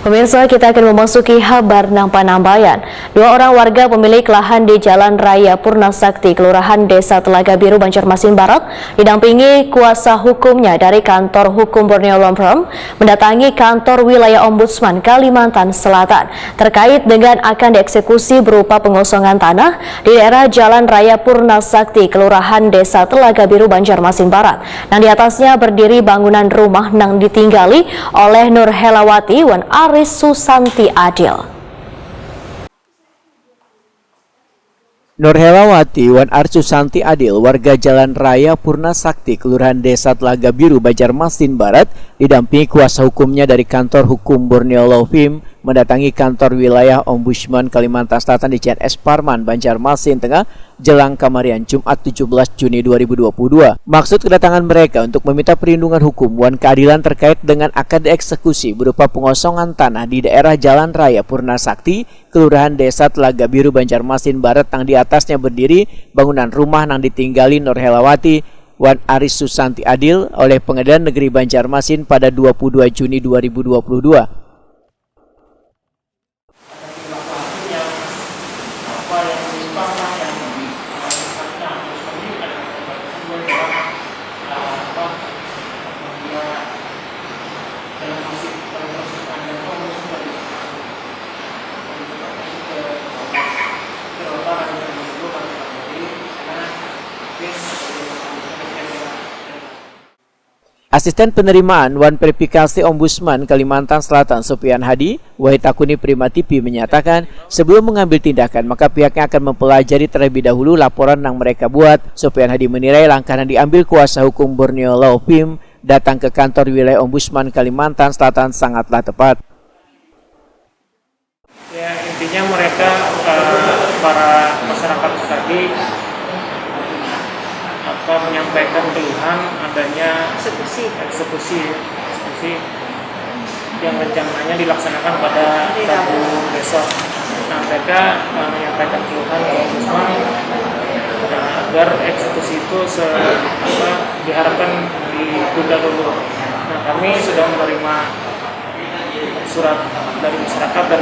Pemirsa, kita akan memasuki kabar Nampan-Nambayan. Dua orang warga pemilik lahan di Jalan Raya Purna Sakti, Kelurahan Desa Telaga Biru, Banjarmasin Barat, didampingi kuasa hukumnya dari Kantor Hukum Borneo Law Firm, mendatangi kantor wilayah Ombudsman Kalimantan Selatan terkait dengan akan dieksekusi berupa pengosongan tanah di daerah Jalan Raya Purna Sakti, Kelurahan Desa Telaga Biru, Banjarmasin Barat, yang di atasnya berdiri bangunan rumah yang ditinggali oleh Nur Helawati wan Aris Susanti Adil. Nur Helawati wan Aris Susanti Adil, warga Jalan Raya Purna Sakti, Kelurahan Desa Telaga Biru, Banjarmasin Barat, didampingi kuasa hukumnya dari Kantor Hukum Borneo Law Firm, mendatangi kantor wilayah Ombudsman Kalimantan Selatan di CNS Parman, Banjarmasin Tengah, jelang Kamarian Jumat 17 Juni 2022. Maksud kedatangan mereka untuk meminta perlindungan hukum wan keadilan terkait dengan akan dieksekusi berupa pengosongan tanah di daerah Jalan Raya Purna Sakti, Kelurahan Desa Telaga Biru, Banjarmasin Barat, yang di atasnya berdiri bangunan rumah yang ditinggali Nur Helawati wan Aris Susanti Adil oleh Pengadilan Negeri Banjarmasin pada 22 Juni 2022. Asisten penerimaan wan verifikasi Ombudsman Kalimantan Selatan Sofian Hadi, Wahid Takuni Prima TV, menyatakan sebelum mengambil tindakan maka pihaknya akan mempelajari terlebih dahulu laporan yang mereka buat. Sofian Hadi menilai langkah yang diambil kuasa hukum Borneo Law Firm datang ke kantor wilayah Ombudsman Kalimantan Selatan sangatlah tepat. Ya, intinya mereka para masyarakat tadi menyampaikan keluhan adanya eksekusi yang rencananya dilaksanakan pada Rabu besok. Nah, mereka menyampaikan keluhan ke Ombudsman agar eksekusi itu diharapkan ditunda dulu. Nah, kami sudah menerima surat dari masyarakat dan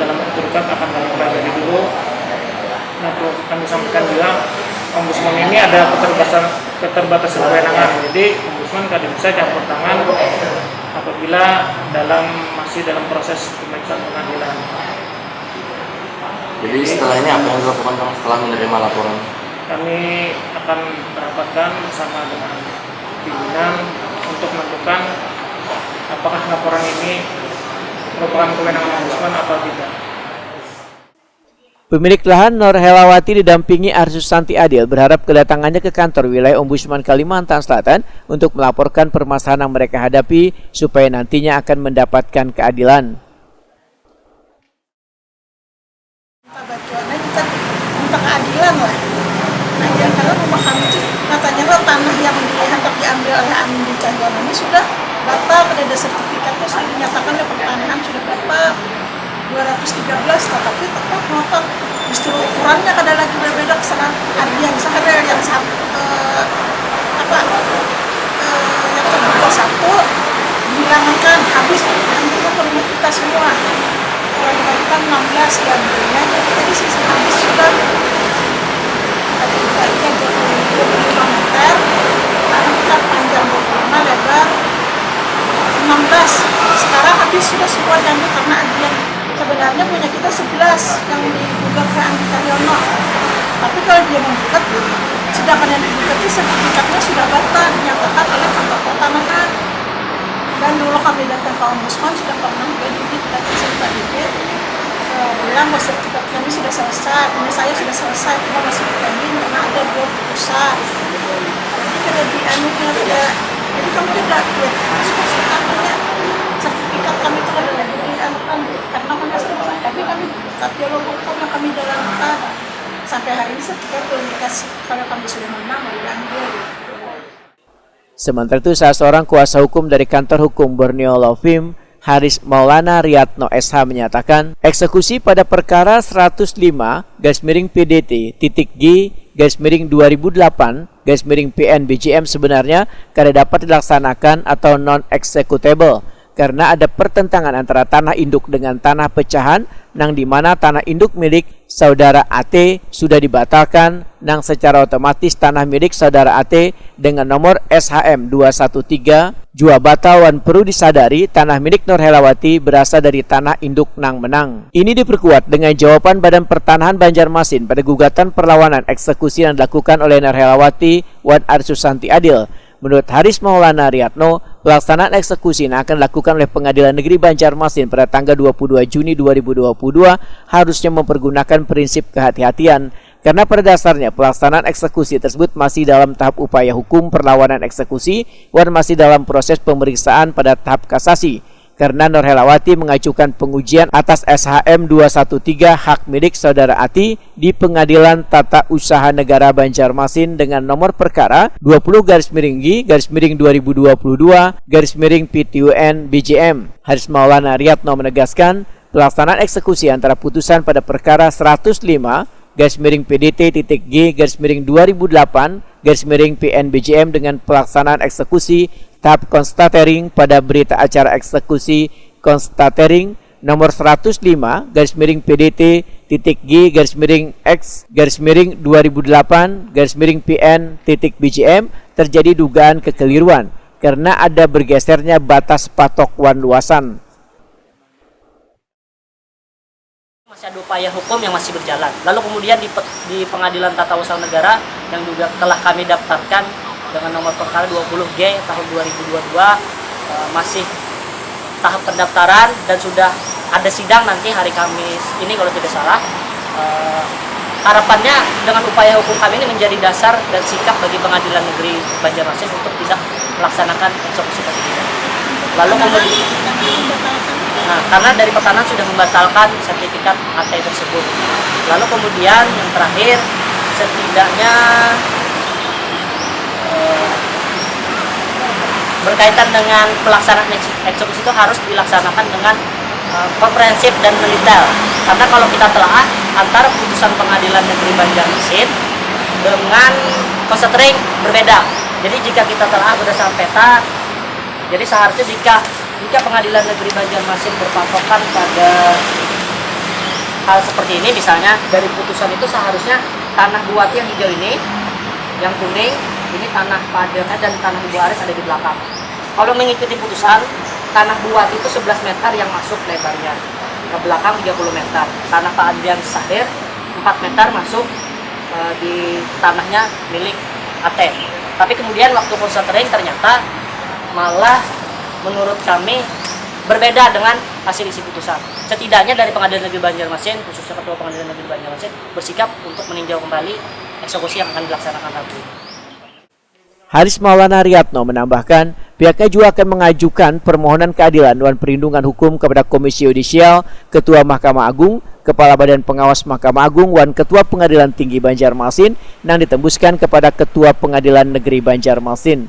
dalam waktu dekat akan kami pelajari dulu. Nah, kami sampaikan juga Ombudsman ini ada keterbatasan kewenangan, jadi Ombudsman tidak bisa campur tangan apabila masih dalam proses pemeriksaan pengadilan. Jadi setelah ini apa yang dilakukan setelah menerima laporan? Kami akan merapatkan bersama dengan pimpinan untuk menentukan apakah laporan ini merupakan kewenangan Ombudsman atau tidak. Pemilik lahan Nur Helawati didampingi Aris Susanti Adil berharap kedatangannya ke kantor wilayah Ombudsman Kalimantan Selatan untuk melaporkan permasalahan yang mereka hadapi supaya nantinya akan mendapatkan keadilan. Minta keadilan lah. Nah, yang karena rumah kami itu katanya tanah yang hendak diambil oleh Amin Cahyono ini sudah batal, ada sertifikatnya sudah dinyatakan oleh pertanahan sudah batal 213, tetapi tetap ngotot. Justru ukurannya kadang lagi berbeda kesana. Ada yang sehari yang yang terbuka satu dihilangkan habis yang itu perlu kita semua. Kalau diberikan 16 diambilnya, jadi sisa habis sudah tadi baiknya 25 meter, karena kita panjang 25, lebar 16. Sekarang habis sudah semua diambil karena ada yang sebenarnya punya kita 11 yang digugat ke Andi Cahyono. Tapi kalau dia menggugat, sedangkan yang digugat itu sertifikatnya sudah batal dinyatakan oleh kantor pertanahan. Dan dulu kami datang ke Ombudsman sudah pernah datang serta dikit bilang bahwa sertifikat kami sudah selesai, ini saya sudah selesai, cuma masih pending karena ada 2 putusan. Jadi kalau jadi kami tidak suka sertifikat kami itu ada lagi karena kami selesai, tapi jalur hukum yang kami jalankan sampai hari ini sertifikat belum dikasih. Kalau kami sudah menang mau diambil. Sementara itu, salah seorang kuasa hukum dari Kantor Hukum Borneo Law Firm, Haris Maulana Riyadno SH, menyatakan eksekusi pada perkara 105/G/2008/PN BJM sebenarnya kada dapat dilaksanakan atau non-executable karena ada pertentangan antara tanah induk dengan tanah pecahan, nang di mana tanah induk milik saudara AT sudah dibatalkan, nang secara otomatis tanah milik saudara AT dengan nomor SHM 213 jua batal. Wan perlu disadari tanah milik Nur Helawati berasal dari tanah induk nang menang. Ini diperkuat dengan jawaban Badan Pertanahan Banjarmasin pada gugatan perlawanan eksekusi yang dilakukan oleh Nur Helawati Wan Arsu Santi Adil. Menurut Haris Maulana Riyatno, pelaksanaan eksekusi yang akan dilakukan oleh Pengadilan Negeri Banjarmasin pada tanggal 22 Juni 2022 harusnya mempergunakan prinsip kehati-hatian, karena pada dasarnya pelaksanaan eksekusi tersebut masih dalam tahap upaya hukum perlawanan eksekusi dan masih dalam proses pemeriksaan pada tahap kasasi. Karena Nur Helawati mengajukan pengujian atas SHM 213 hak milik saudara Ati di Pengadilan Tata Usaha Negara Banjarmasin dengan nomor perkara 20/2022/PTUN BJM. Haris Maulana Riyatno menegaskan pelaksanaan eksekusi antara putusan pada perkara 105/PDT-G/2008/PN BJM dengan pelaksanaan eksekusi tahap konstatering pada berita acara eksekusi konstatering nomor 105/X/2008/PN-BJM terjadi dugaan kekeliruan karena ada bergesernya batas patok wan luasan. Masih ada upaya hukum yang masih berjalan. Lalu kemudian di Pengadilan Tata Usaha Negara yang juga telah kami daftarkan dengan nomor perkara 20G tahun 2022 masih tahap pendaftaran dan sudah ada sidang nanti hari Kamis ini kalau tidak salah. Harapannya dengan upaya hukum kami ini menjadi dasar dan sikap bagi Pengadilan Negeri Banjarmasin untuk tidak melaksanakan eksekusi tersebut. Lalu kemudian karena dari pertanahan sudah membatalkan sertifikat AT tersebut. Lalu kemudian yang terakhir, setidaknya berkaitan dengan pelaksanaan eksekusi itu harus dilaksanakan dengan komprehensif dan mendetail. Karena kalau kita telaah antara putusan Pengadilan Negeri Banjarmasin dengan konstatering berbeda. Jadi jika kita telaah berdasarkan peta, jadi seharusnya jika Pengadilan Negeri Banjarmasin berpatokan pada hal seperti ini, misalnya dari putusan itu seharusnya tanah Buati yang hijau ini, yang kuning, ini tanah Padangnya dan tanah Ibu Aris ada di belakang. Kalau mengikuti putusan, tanah Buati itu 11 meter yang masuk lebarnya, ke belakang 30 meter. Tanah Pak Adrian Sahir 4 meter masuk di tanahnya milik AT. Tapi kemudian waktu konstatering ternyata malah menurut kami berbeda dengan hasil isi putusan. Setidaknya dari Pengadilan Negeri Banjarmasin, khususnya Ketua Pengadilan Negeri Banjarmasin, bersikap untuk meninjau kembali eksekusi yang akan dilaksanakan Rabu. Haris Maulana Riyatno menambahkan, pihaknya juga akan mengajukan permohonan keadilan dan perlindungan hukum kepada Komisi Yudisial, Ketua Mahkamah Agung, Kepala Badan Pengawas Mahkamah Agung, dan Ketua Pengadilan Tinggi Banjarmasin yang ditembuskan kepada Ketua Pengadilan Negeri Banjarmasin.